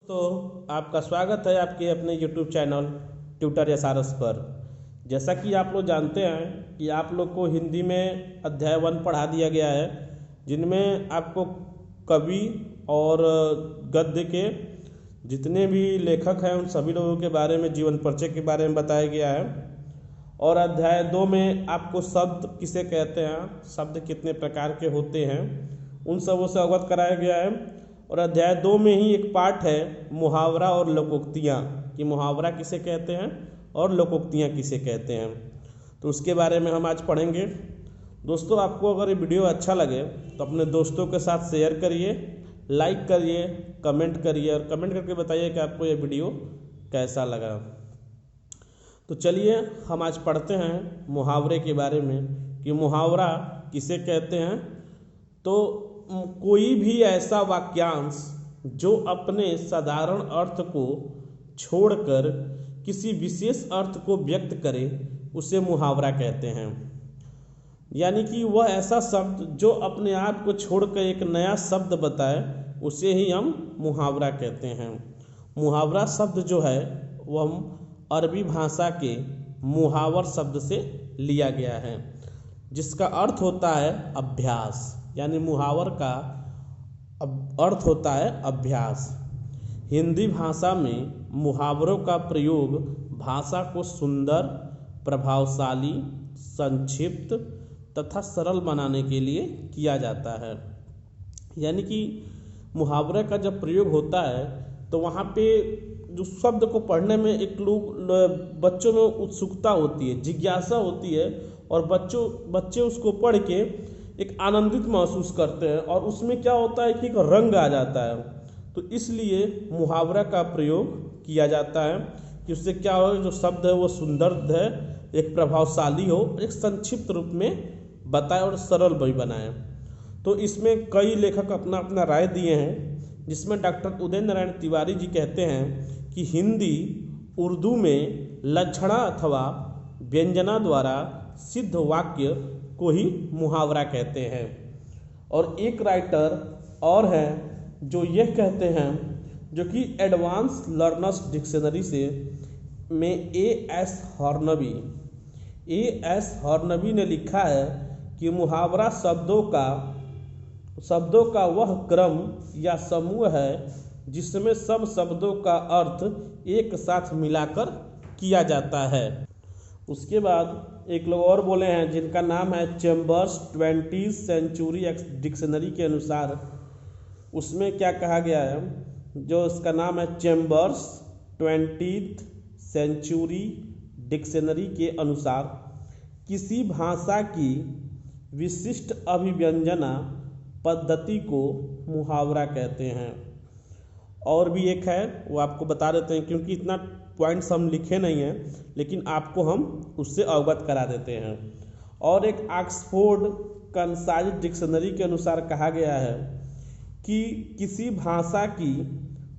तो आपका स्वागत है आपके अपने YouTube चैनल ट्यूटर एसआरएस पर। जैसा कि आप लोग जानते हैं कि आप लोग को हिंदी में अध्याय 1 पढ़ा दिया गया है, जिनमें आपको कवि और गद्य के जितने भी लेखक हैं उन सभी लोगों के बारे में, जीवन परिचय के बारे में बताया गया है। और अध्याय 2 में आपको शब्द किसे कहते हैं, शब्द कितने प्रकार के होते हैं, उन सबों से अवगत कराया गया है। और अध्याय 2 में ही एक पाठ है मुहावरा और लोकोक्तियाँ, कि मुहावरा किसे कहते हैं और लोकोक्तियाँ किसे कहते हैं, तो उसके बारे में हम आज पढ़ेंगे। दोस्तों, आपको अगर ये वीडियो अच्छा लगे तो अपने दोस्तों के साथ शेयर करिए, लाइक करिए, कमेंट करिए और कमेंट करके बताइए कि आपको ये वीडियो कैसा लगा। तो चलिए हम आज पढ़ते हैं मुहावरे के बारे में कि मुहावरा किसे कहते हैं। तो कोई भी ऐसा वाक्यांश जो अपने साधारण अर्थ को छोड़कर किसी विशेष अर्थ को व्यक्त करे उसे मुहावरा कहते हैं। यानी कि वह ऐसा शब्द जो अपने आप को छोड़कर एक नया शब्द बताए उसे ही हम मुहावरा कहते हैं। मुहावरा शब्द जो है वह हम अरबी भाषा के मुहावर शब्द से लिया गया है, जिसका अर्थ होता है अभ्यास। यानी मुहावर का अर्थ होता है अभ्यास। हिंदी भाषा में मुहावरों का प्रयोग भाषा को सुंदर, प्रभावशाली, संक्षिप्त तथा सरल बनाने के लिए किया जाता है। यानी कि मुहावरे का जब प्रयोग होता है तो वहाँ पे जो शब्द को पढ़ने में एक लोग बच्चों में उत्सुकता होती है, जिज्ञासा होती है, और बच्चे उसको पढ़ के एक आनंदित महसूस करते हैं और उसमें क्या होता है कि एक रंग आ जाता है। तो इसलिए मुहावरा का प्रयोग किया जाता है कि उससे क्या हो, जो शब्द है वो सुंदर है, एक प्रभावशाली हो, एक संक्षिप्त रूप में बताए और सरल भी बनाए। तो इसमें कई लेखक अपना अपना राय दिए हैं, जिसमें डॉक्टर उदय नारायण तिवारी जी कहते हैं कि हिंदी उर्दू में लक्षणा अथवा व्यंजना द्वारा सिद्ध वाक्य को ही मुहावरा कहते हैं। और एक राइटर और हैं जो यह कहते हैं, जो कि एडवांस लर्नर्स डिक्शनरी से में ए.एस. हॉर्नबी ने लिखा है कि मुहावरा शब्दों का वह क्रम या समूह है जिसमें सब शब्दों का अर्थ एक साथ मिलाकर किया जाता है। उसके बाद एक लोग और बोले हैं जिनका नाम है चेम्बर्स 20th सेंचुरी डिक्शनरी के अनुसार। उसमें क्या कहा गया है, जो इसका नाम है चेम्बर्स 20th सेंचुरी डिक्शनरी के अनुसार, किसी भाषा की विशिष्ट अभिव्यंजना पद्धति को मुहावरा कहते हैं। और भी एक है, वो आपको बता देते हैं, क्योंकि इतना पॉइंट्स हम लिखे नहीं हैं, लेकिन आपको हम उससे अवगत करा देते हैं। और एक ऑक्सफोर्ड कंसाइज डिक्शनरी के अनुसार कहा गया है कि किसी भाषा की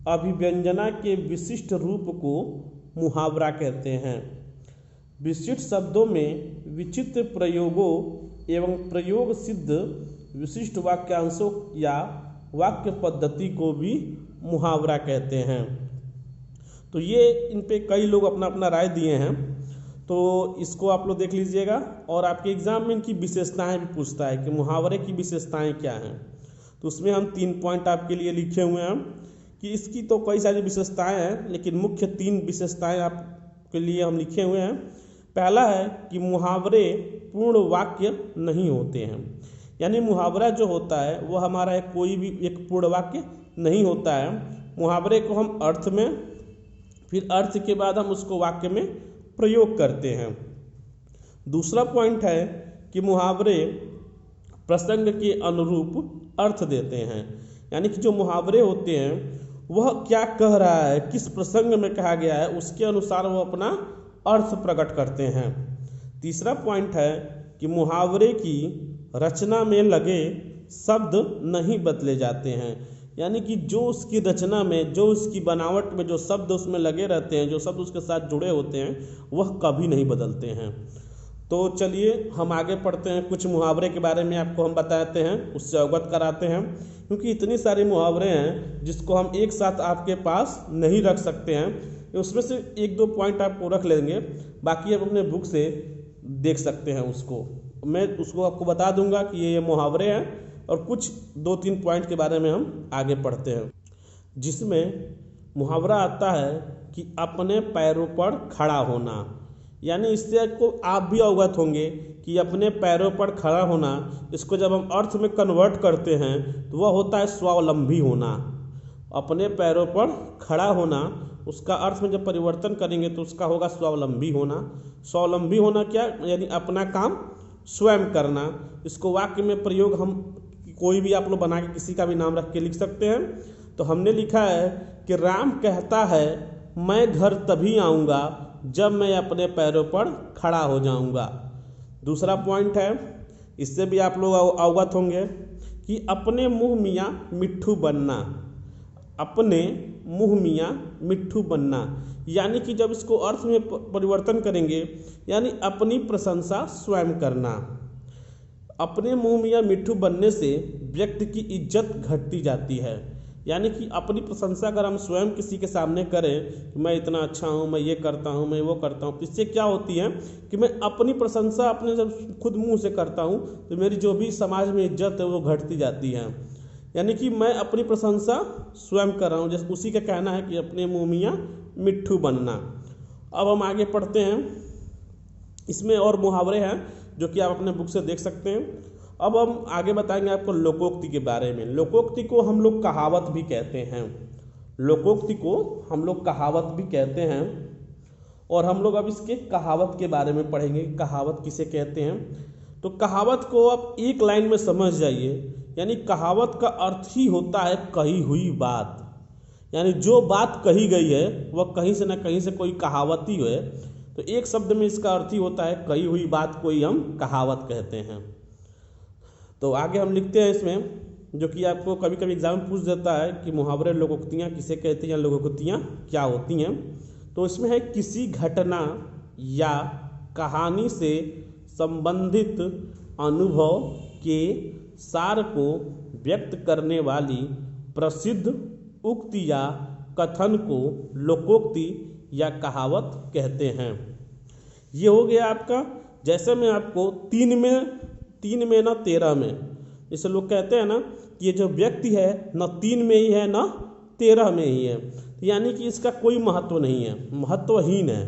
अभिव्यंजना के विशिष्ट रूप को मुहावरा कहते हैं। विशिष्ट शब्दों में विचित्र प्रयोगों एवं प्रयोग सिद्ध विशिष्ट वाक्यांशों या वाक्य पद्धति को भी मुहावरा कहते हैं। तो ये इन पे कई लोग अपना अपना राय दिए हैं, तो इसको आप लोग देख लीजिएगा। और आपके एग्जाम में इनकी विशेषताएं भी पूछता है कि मुहावरे की विशेषताएं क्या हैं। तो उसमें हम 3 पॉइंट आपके लिए लिखे हुए हैं कि इसकी तो कई सारी विशेषताएं हैं, लेकिन मुख्य 3 विशेषताएं आपके लिए हम लिखे हुए हैं। पहला है कि मुहावरे पूर्ण वाक्य नहीं होते हैं। यानी मुहावरा जो होता है वो हमारा कोई भी एक पूर्ण वाक्य नहीं होता है। मुहावरे को हम अर्थ में, फिर अर्थ के बाद हम उसको वाक्य में प्रयोग करते हैं। दूसरा पॉइंट है कि मुहावरे प्रसंग के अनुरूप अर्थ देते हैं। यानी कि जो मुहावरे होते हैं वह क्या कह रहा है, किस प्रसंग में कहा गया है, उसके अनुसार वो अपना अर्थ प्रकट करते हैं। तीसरा पॉइंट है कि मुहावरे की रचना में लगे शब्द नहीं बदले जाते हैं। यानी कि जो उसकी रचना में, जो उसकी बनावट में जो शब्द उसमें लगे रहते हैं, जो शब्द उसके साथ जुड़े होते हैं, वह कभी नहीं बदलते हैं। तो चलिए हम आगे पढ़ते हैं। कुछ मुहावरे के बारे में आपको हम बताते हैं, उससे अवगत कराते हैं क्योंकि इतनी सारी मुहावरे हैं जिसको हम एक साथ आपके पास नहीं रख सकते हैं। उसमें से एक दो पॉइंट आपको रख लेंगे, बाकी आप अपने बुक से देख सकते हैं उसको। मैं उसको आपको बता दूंगा कि ये मुहावरे हैं और कुछ 2-3 पॉइंट के बारे में हम आगे पढ़ते हैं। जिसमें मुहावरा आता है कि अपने पैरों पर खड़ा होना, यानी इससे आपको आप भी अवगत होंगे कि अपने पैरों पर खड़ा होना, इसको जब हम अर्थ में कन्वर्ट करते हैं तो वह होता है स्वावलंबी होना। अपने पैरों पर खड़ा होना, उसका अर्थ में जब परिवर्तन करेंगे तो उसका होगा स्वावलंबी होना। स्वावलंबी होना क्या, यानी अपना काम स्वयं करना। इसको वाक्य में प्रयोग हम कोई भी आप लोग बना के किसी का भी नाम रख के लिख सकते हैं। तो हमने लिखा है कि राम कहता है मैं घर तभी आऊँगा जब मैं अपने पैरों पर खड़ा हो जाऊँगा। दूसरा पॉइंट है, इससे भी आप लोग अवगत होंगे कि अपने मुँह मियाँ मिट्ठू बनना। अपने मुँह मियाँ मिट्ठू बनना, यानी कि जब इसको अर्थ में परिवर्तन करेंगे, यानी अपनी प्रशंसा स्वयं करना। अपने मुँह मियाँ मिट्ठू बनने से व्यक्ति की इज्जत घटती जाती है, यानी कि अपनी प्रशंसा अगर हम स्वयं किसी के सामने करें कि मैं इतना अच्छा हूँ, मैं ये करता हूँ, मैं वो करता हूँ, इससे क्या होती है कि मैं अपनी प्रशंसा अपने जब खुद मुंह से करता हूँ तो मेरी जो भी समाज में इज्जत है वो घटती जाती है। यानी कि मैं अपनी प्रशंसा स्वयं कर रहा हूँ, जैसे उसी का कहना है कि अपने मुँह मियाँ मिट्ठू बनना। अब हम आगे पढ़ते हैं, इसमें और मुहावरे हैं जो कि आप अपने बुक से देख सकते हैं। अब हम आगे बताएंगे आपको लोकोक्ति के बारे में। लोकोक्ति को हम लोग कहावत भी कहते हैं। लोकोक्ति को हम लोग कहावत भी कहते हैं और हम लोग अब इसके कहावत के बारे में पढ़ेंगे, कहावत किसे कहते हैं। तो कहावत को आप एक लाइन में समझ जाइए, यानी कहावत का अर्थ ही होता है कही हुई बात, यानी जो बात कही गई है वह कहीं से ना कहीं से कोई कहावत ही है। तो एक शब्द में इसका अर्थ ही होता है कही हुई बात को ही हम कहावत कहते हैं। तो आगे हम लिखते हैं इसमें, जो कि आपको कभी कभी एग्जाम में पूछ देता है कि मुहावरे लोकोक्तियाँ किसे कहते हैं या लोकोक्तियाँ क्या होती हैं। तो इसमें है किसी घटना या कहानी से संबंधित अनुभव के सार को व्यक्त करने वाली प्रसिद्ध उक्ति या कथन को लोकोक्ति या कहावत कहते हैं। ये हो गया आपका, जैसे मैं आपको 3 में ना 13 में, जैसे लोग कहते हैं ना कि ये जो व्यक्ति है न 3 में ही है न 13 में ही है, यानी कि इसका कोई महत्व नहीं है, महत्वहीन है।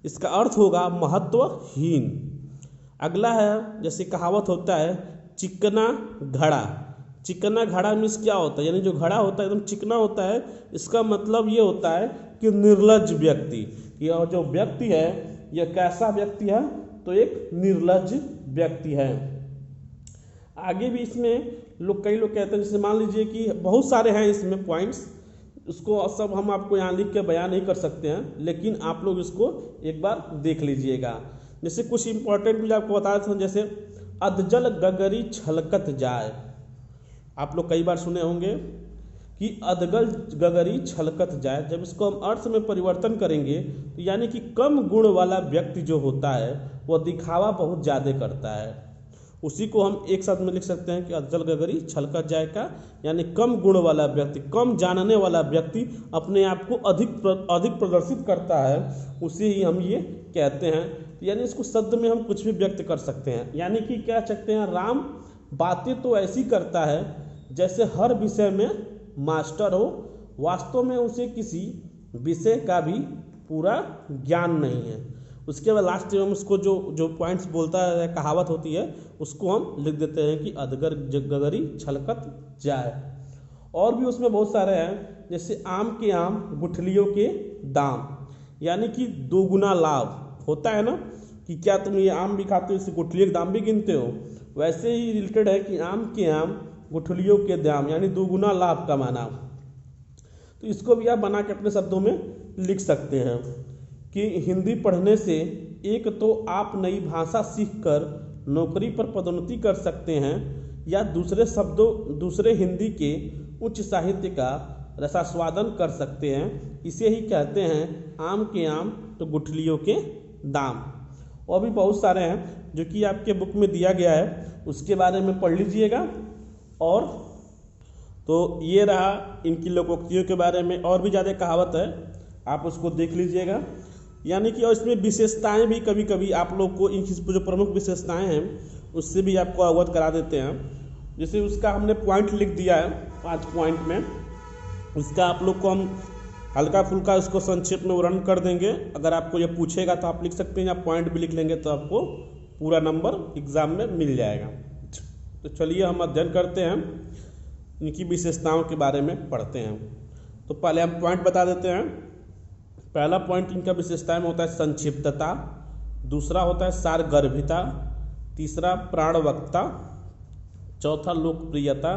इसका अर्थ होगा महत्वहीन। अगला है, जैसे कहावत होता है चिकना घड़ा। चिकना घड़ा मीन्स क्या होता है, यानी जो घड़ा होता है एकदम चिकना होता है, इसका मतलब ये होता है कि निर्लज्ज व्यक्ति। यह जो व्यक्ति है यह कैसा व्यक्ति है, तो एक निर्लज्ज व्यक्ति है। आगे भी इसमें कई लोग कहते हैं, जैसे मान लीजिए कि बहुत सारे हैं इसमें पॉइंट्स, उसको सब हम आपको यहाँ लिख के बयान नहीं कर सकते हैं, लेकिन आप लोग इसको एक बार देख लीजिएगा। जैसे कुछ इंपॉर्टेंट भी आपको बता देते हैं, जैसे अधजल गगरी छलकत जाए। आप लोग कई बार सुने होंगे कि अधगल गगरी छलकत जाए। जब इसको हम अर्थ में परिवर्तन करेंगे तो यानी कि कम गुण वाला व्यक्ति जो होता है वह दिखावा बहुत ज़्यादा करता है। उसी को हम एक साथ में लिख सकते हैं कि अधजल गगरी छलकत जाए का, यानी कम गुण वाला व्यक्ति, कम जानने वाला व्यक्ति अपने आप को अधिक प्रदर्शित करता है, उसे ही हम ये कहते हैं। यानी इसको शब्द में हम कुछ भी व्यक्त कर सकते हैं, यानी कि क्या सकते हैं, राम बातें तो ऐसी करता है जैसे हर विषय में मास्टर हो, वास्तव में उसे किसी विषय का भी पूरा ज्ञान नहीं है। उसके बाद लास्ट में हम उसको जो पॉइंट्स बोलता है, कहावत होती है, उसको हम लिख देते हैं कि अधगर गगरी छलकत जाए। और भी उसमें बहुत सारे हैं, जैसे आम के आम गुठलियों के दाम, यानी कि दोगुना लाभ होता है ना, कि क्या तुम ये आम भी खाते हो, इसे गुठलियों के दाम भी गिनते हो, वैसे ही रिलेटेड है कि आम के आम गुठलियों के दाम, यानी दोगुना लाभ कमाना। तो इसको भी आप बना के अपने शब्दों में लिख सकते हैं कि हिंदी पढ़ने से एक तो आप नई भाषा सीखकर नौकरी पर पदोन्नति कर सकते हैं, या दूसरे हिंदी के उच्च साहित्य का रसास्वादन कर सकते हैं। इसे ही कहते हैं आम के आम तो गुठलियों के दाम। और भी बहुत सारे हैं जो कि आपके बुक में दिया गया है, उसके बारे में पढ़ लीजिएगा। और तो ये रहा इनकी लोकोक्तियों के बारे में। और भी ज़्यादा कहावत है, आप उसको देख लीजिएगा। यानी कि और इसमें विशेषताएं भी कभी कभी आप लोग को इनकी जो प्रमुख विशेषताएं हैं उससे भी आपको अवगत करा देते हैं। जैसे उसका हमने पॉइंट लिख दिया है 5 पॉइंट में, इसका आप लोग को हम हल्का फुल्का इसको संक्षेप में वर्णन कर देंगे। अगर आपको ये पूछेगा तो आप लिख सकते हैं, या पॉइंट भी लिख लेंगे तो आपको पूरा नंबर एग्ज़ाम में मिल जाएगा। तो चलिए हम अध्ययन करते हैं, इनकी विशेषताओं के बारे में पढ़ते हैं। तो पहले हम पॉइंट बता देते हैं। पहला पॉइंट इनका विशेषताएं में होता है संक्षिप्तता, दूसरा होता है सारगर्भिता, तीसरा प्राणवक्ता, चौथा लोकप्रियता,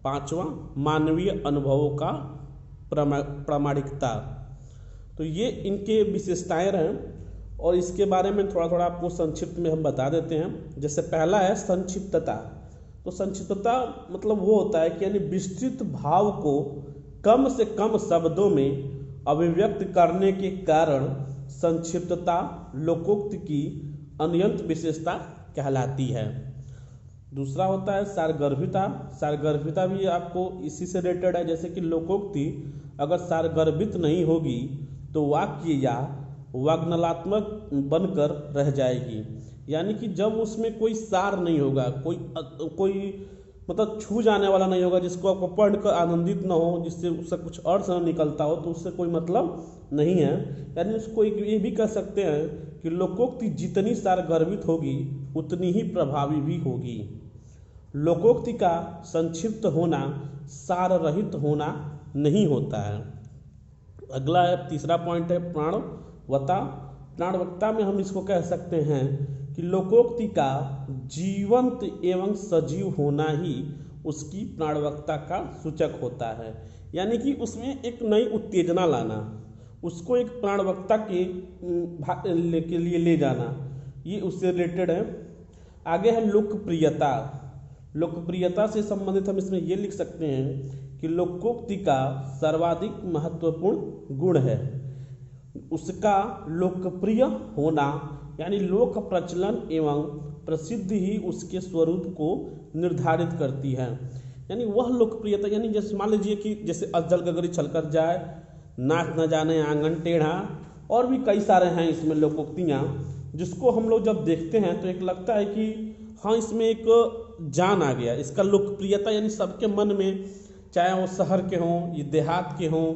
पांचवा मानवीय अनुभवों का प्रामाणिकता। तो ये इनके विशेषताएं रहे और इसके बारे में थोड़ा थोड़ा आपको संक्षिप्त में हम बता देते हैं। जैसे पहला है संक्षिप्तता। तो संक्षिप्तता मतलब वो होता है कि यानी विस्तृत भाव को कम से कम शब्दों में अभिव्यक्त करने के कारण संक्षिप्तता लोकोक्ति की अनन्य विशेषता कहलाती है। दूसरा होता है सारगर्भिता। सारगर्भिता भी आपको इसी से रिलेटेड है। जैसे कि लोकोक्ति अगर सारगर्भित नहीं होगी तो वाक्य या वाग्नलात्मक बनकर रह जाएगी। यानी कि जब उसमें कोई सार नहीं होगा, कोई मतलब छू जाने वाला नहीं होगा, जिसको आपको पढ़कर आनंदित न हो, जिससे उससे कुछ अर्थ न निकलता हो, तो उससे कोई मतलब नहीं है। यानी उसको ये भी कह सकते हैं कि लोकोक्ति जितनी सारगर्भित होगी उतनी ही प्रभावी भी होगी। लोकोक्ति का संक्षिप्त होना सार रहित होना नहीं होता है। अगला है तीसरा पॉइंट है प्राणवक्ता। प्राणवक्ता में हम इसको कह सकते हैं कि लोकोक्ति का जीवंत एवं सजीव होना ही उसकी प्राणवक्ता का सूचक होता है। यानी कि उसमें एक नई उत्तेजना लाना, उसको एक प्राणवक्ता के लिए ले जाना, ये उससे रिलेटेड है। आगे है लोकप्रियता। लोकप्रियता से संबंधित हम इसमें ये लिख सकते हैं कि लोकोक्ति का सर्वाधिक महत्वपूर्ण गुण है उसका लोकप्रिय होना, यानी लोक प्रचलन एवं प्रसिद्धि ही उसके स्वरूप को निर्धारित करती है। यानी वह लोकप्रियता, यानी जैसे मान लीजिए कि जैसे अज्जल गगरी छलकर जाए, नाक न जाने आंगन टेढ़ा, और भी कई सारे हैं इसमें लोकोक्तियाँ, जिसको हम लोग जब देखते हैं तो एक लगता है कि हाँ इसमें एक जान आ गया। इसका लोकप्रियता यानी सबके मन में, चाहे वो शहर के हों, ये देहात के हों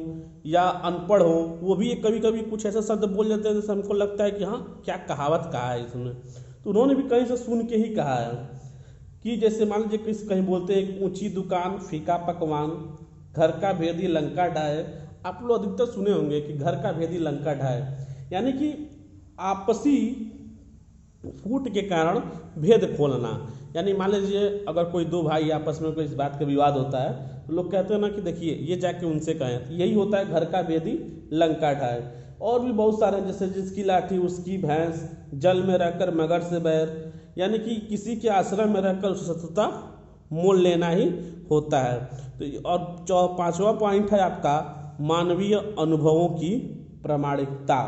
या अनपढ़ हो, वो भी कभी कभी कुछ ऐसे शब्द बोल जाते हैं जैसे हमको लगता है कि हाँ क्या कहावत कहा है इसमें। तो उन्होंने भी कहीं से सुन के ही कहा है कि जैसे मान लीजिए कहीं बोलते हैं ऊंची दुकान फीका पकवान, घर का भेदी लंका ढाए। आप लोग अधिकतर सुने होंगे कि घर का भेदी लंका ढाए, यानी कि आपसी फूट के कारण भेद खोलना। यानी मान लीजिए अगर कोई दो भाई आपस में कोई इस बात का विवाद होता है तो लोग कहते हैं ना कि देखिए ये जाके उनसे कहें, तो यही होता है घर का भेदी लंका ढाए। और भी बहुत सारे हैं, जैसे जिसकी लाठी उसकी भैंस, जल में रहकर मगर से बैर, यानी कि किसी के आश्रय में रहकर उसे शत्रुता मोल लेना ही होता है। तो और पांचवा पॉइंट है आपका मानवीय अनुभवों की प्रामाणिकता।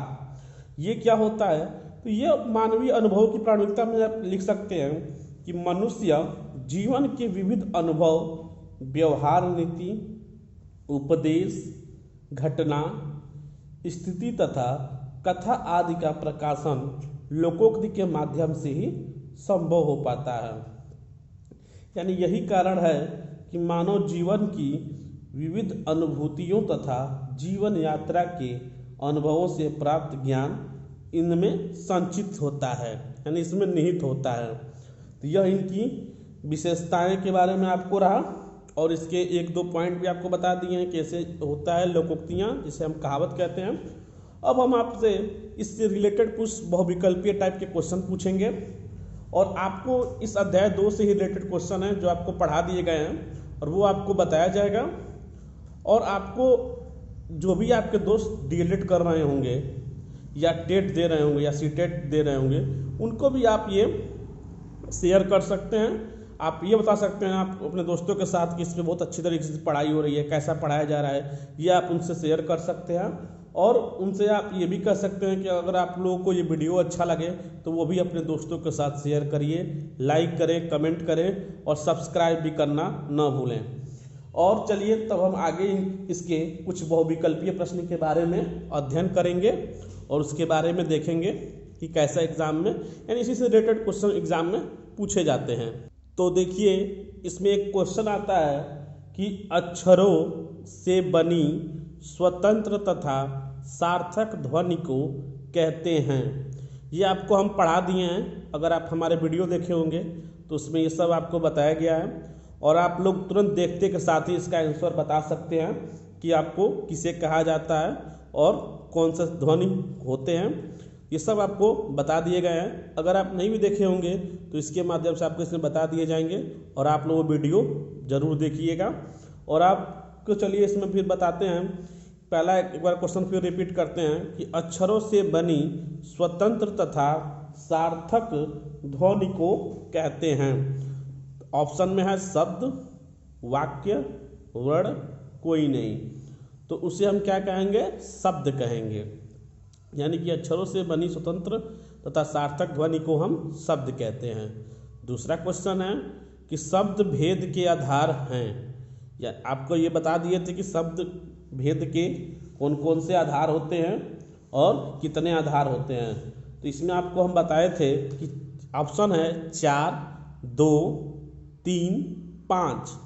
ये क्या होता है? तो ये मानवीय अनुभवों की प्रामाणिकता में आप लिख सकते हैं कि मनुष्य जीवन के विविध अनुभव, व्यवहार नीति, उपदेश, घटना, स्थिति तथा कथा आदि का प्रकाशन लोकोक्ति के माध्यम से ही संभव हो पाता है। यानी यही कारण है कि मानव जीवन की विविध अनुभूतियों तथा जीवन यात्रा के अनुभवों से प्राप्त ज्ञान इनमें संचित होता है, यानी इसमें निहित होता है। तो यह इनकी विशेषताएं के बारे में आपको रहा, और इसके एक दो पॉइंट भी आपको बता दिए हैं कैसे होता है लोकोक्तियाँ, जिसे हम कहावत कहते हैं। अब हम आपसे इससे रिलेटेड कुछ बहुविकल्पीय टाइप के क्वेश्चन पूछेंगे, और आपको इस अध्याय 2 से ही रिलेटेड क्वेश्चन हैं जो आपको पढ़ा दिए गए हैं, और वो आपको बताया जाएगा। और आपको जो भी आपके दोस्त डीएलएड कर रहे होंगे या टेट दे रहे होंगे या सीटेट दे रहे होंगे, उनको भी आप ये शेयर कर सकते हैं। आप ये बता सकते हैं आप अपने दोस्तों के साथ कि इसमें बहुत अच्छी तरीके से पढ़ाई हो रही है, कैसा पढ़ाया जा रहा है, ये आप उनसे शेयर कर सकते हैं। और उनसे आप ये भी कह सकते हैं कि अगर आप लोगों को ये वीडियो अच्छा लगे तो वो भी अपने दोस्तों के साथ शेयर करिए, लाइक करें, कमेंट करें और सब्सक्राइब भी करना न भूलें। और चलिए तब हम आगे इसके कुछ बहुविकल्पीय प्रश्न के बारे में अध्ययन करेंगे और उसके बारे में देखेंगे कि कैसा एग्जाम में यानी इसी से रिलेटेड क्वेश्चन एग्जाम में पूछे जाते हैं। तो देखिए इसमें एक क्वेश्चन आता है कि अक्षरों से बनी स्वतंत्र तथा सार्थक ध्वनि को कहते हैं। ये आपको हम पढ़ा दिए हैं, अगर आप हमारे वीडियो देखे होंगे तो उसमें ये सब आपको बताया गया है और आप लोग तुरंत देखते के साथ ही इसका आंसर बता सकते हैं कि आपको किसे कहा जाता है और कौन सा ध्वनि होते हैं। ये सब आपको बता दिए गए हैं। अगर आप नहीं भी देखे होंगे तो इसके माध्यम से आपको इसमें बता दिए जाएंगे और आप लोग वो वीडियो ज़रूर देखिएगा। और आपको चलिए इसमें फिर बताते हैं। पहला एक बार क्वेश्चन फिर रिपीट करते हैं कि अक्षरों से बनी स्वतंत्र तथा सार्थक ध्वनि को कहते हैं। ऑप्शन में है शब्द, वाक्य, वर्ण, कोई नहीं। तो उसे हम क्या कहेंगे? शब्द कहेंगे। यानी कि अक्षरों से बनी स्वतंत्र तथा सार्थक ध्वनि को हम शब्द कहते हैं। दूसरा क्वेश्चन है कि शब्द भेद के आधार हैं। या आपको ये बता दिए थे कि शब्द भेद के कौन कौन से आधार होते हैं और कितने आधार होते हैं। तो इसमें आपको हम बताए थे कि ऑप्शन है 4, 2, 3, 5।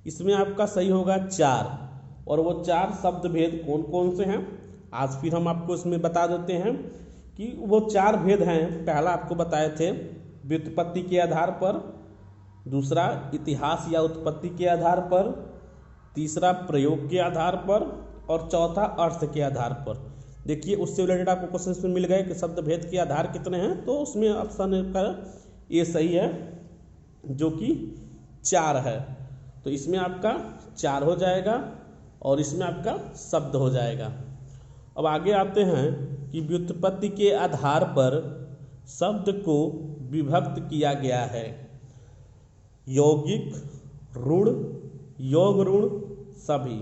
इसमें आपका सही होगा 4। और वो 4 शब्द भेद कौन कौन से हैं आज फिर हम आपको इसमें बता देते हैं कि वो 4 भेद हैं। पहला आपको बताए थे व्युत्पत्ति के आधार पर, दूसरा इतिहास या उत्पत्ति के आधार पर, तीसरा प्रयोग के आधार पर और चौथा अर्थ के आधार पर। देखिए उससे रिलेटेड आपको क्वेश्चन इसमें मिल गए कि शब्द भेद के आधार कितने हैं। तो उसमें ऑप्शन का ये सही है जो कि 4 है। तो इसमें आपका 4 हो जाएगा और इसमें आपका शब्द हो जाएगा। अब आगे आते हैं कि व्युत्पत्ति के आधार पर शब्द को विभक्त किया गया है। यौगिक, ऋण, योग ऋण, सभी।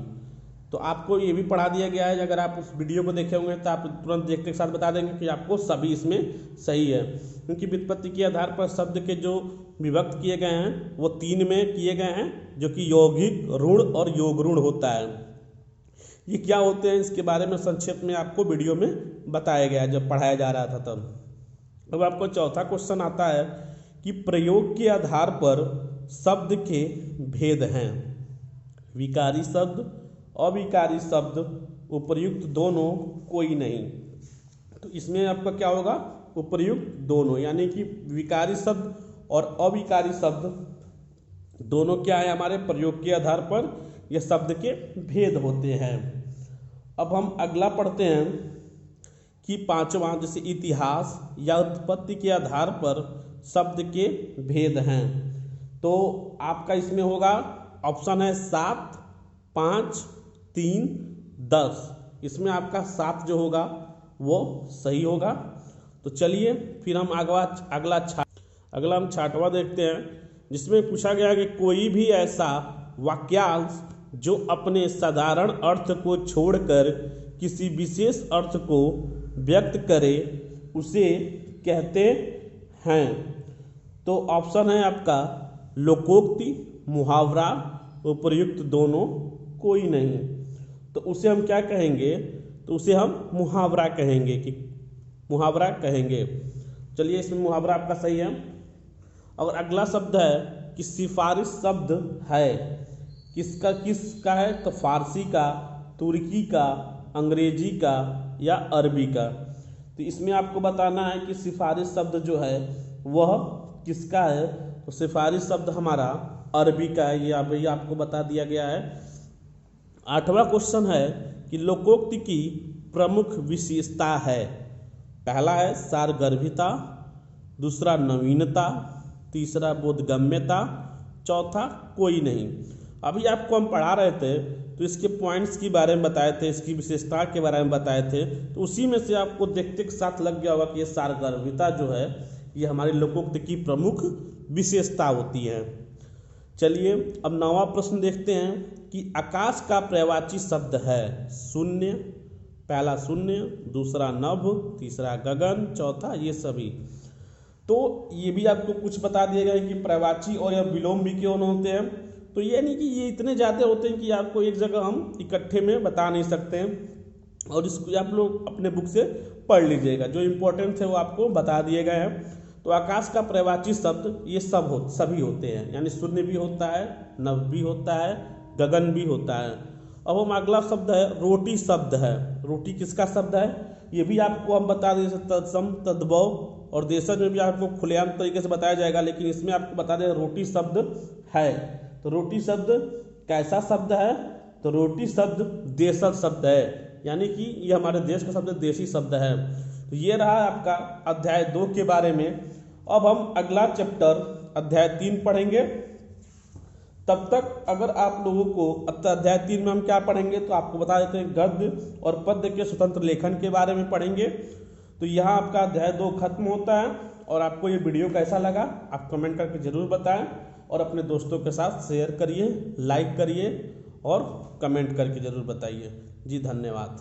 तो आपको ये भी पढ़ा दिया गया है। अगर आप उस वीडियो को देखे होंगे तो आप तुरंत देखते के साथ बता देंगे कि आपको सभी इसमें सही है, क्योंकि व्युत्पत्ति के आधार पर शब्द के जो विभक्त किए गए हैं वो 3 में किए गए हैं, जो कि यौगिक, ऋण और योग ऋण होता है। ये क्या होते हैं इसके बारे में संक्षेप में आपको वीडियो में बताया गया है जब पढ़ाया जा रहा था तब। अब आपको चौथा क्वेश्चन आता है कि प्रयोग के आधार पर शब्द के भेद हैं। विकारी शब्द, अविकारी शब्द, उपर्युक्त दोनों, कोई नहीं। तो इसमें आपका क्या होगा? उपर्युक्त दोनों, यानी कि विकारी शब्द और अविकारी शब्द दोनों क्या है हमारे प्रयोग के आधार पर यह शब्द के भेद होते हैं। अब हम अगला पढ़ते हैं कि 5वां, जैसे इतिहास या उत्पत्ति के आधार पर शब्द के भेद हैं। तो आपका इसमें होगा ऑप्शन है 7, 5, 3, 10। इसमें आपका 7 जो होगा वो सही होगा। तो चलिए फिर हम अगला हम 6वां देखते हैं, जिसमें पूछा गया कि कोई भी ऐसा वाक्यांश जो अपने साधारण अर्थ को छोड़कर किसी विशेष अर्थ को व्यक्त करे उसे कहते हैं। तो ऑप्शन है आपका लोकोक्ति, मुहावरा, उपर्युक्त दोनों, कोई नहीं। तो उसे हम क्या कहेंगे? तो उसे हम मुहावरा कहेंगे कि मुहावरा कहेंगे। चलिए इसमें मुहावरा आपका सही है। और अगला शब्द है कि सिफारिश शब्द है। किसका है? तो फारसी का, तुर्की का, अंग्रेजी का या अरबी का। तो इसमें आपको बताना है कि सिफारिश शब्द जो है वह किसका है। तो सिफारिश शब्द हमारा अरबी का है। ये भैया आपको बता दिया गया है। 8वां क्वेश्चन है कि लोकोक्ति की प्रमुख विशेषता है। पहला है सारगर्भिता, दूसरा नवीनता, तीसरा बोधगम्यता, चौथा कोई नहीं। अभी आपको हम पढ़ा रहे थे तो इसके पॉइंट्स के बारे में बताए थे, इसकी विशेषता के बारे में बताए थे। तो उसी में से आपको देखते के साथ लग गया होगा कि ये सारगर्भिता जो है ये हमारे लोकोक्ति की प्रमुख विशेषता होती है। चलिए अब 9वां प्रश्न देखते हैं कि आकाश का पर्यायवाची शब्द है शून्य। पहला शून्य, दूसरा नभ, तीसरा गगन, चौथा ये सभी। तो ये भी आपको कुछ बता दिया गया है कि पर्यायवाची और यह विलोम भी क्यों होते हैं। तो ये नहीं कि ये इतने ज़्यादा होते हैं कि आपको एक जगह हम इकट्ठे में बता नहीं सकते हैं। और इसको आप लोग अपने बुक से पढ़ लीजिएगा, जो इम्पोर्टेंट है वो आपको बता दिए गए हैं। तो आकाश का पर्यायवाची शब्द ये सभी होते हैं, यानी शून्य भी होता है, नभ भी होता है, गगन भी होता है। अब हम अगला शब्द है रोटी शब्द है। रोटी किसका शब्द है ये भी आपको हम बता दें, तत्सम तद्भव और देशज में भी आपको खुलेआम तरीके से बताया जाएगा, लेकिन इसमें आपको बता दें रोटी शब्द है। तो रोटी शब्द कैसा शब्द है, तो रोटी शब्द देशज शब्द है, यानी कि ये हमारे देश का शब्द देशी शब्द है। तो ये रहा आपका अध्याय 2 के बारे में। अब हम अगला चैप्टर अध्याय 3 पढ़ेंगे। तब तक अगर आप लोगों को अध्याय 3 में हम क्या पढ़ेंगे तो आपको बता देते हैं गद्य और पद्य के स्वतंत्र लेखन के बारे में पढ़ेंगे। तो यहाँ आपका अध्याय 2 खत्म होता है। और आपको ये वीडियो कैसा लगा आप कमेंट करके ज़रूर बताएं और अपने दोस्तों के साथ शेयर करिए, लाइक करिए और कमेंट करके ज़रूर बताइए। जी धन्यवाद।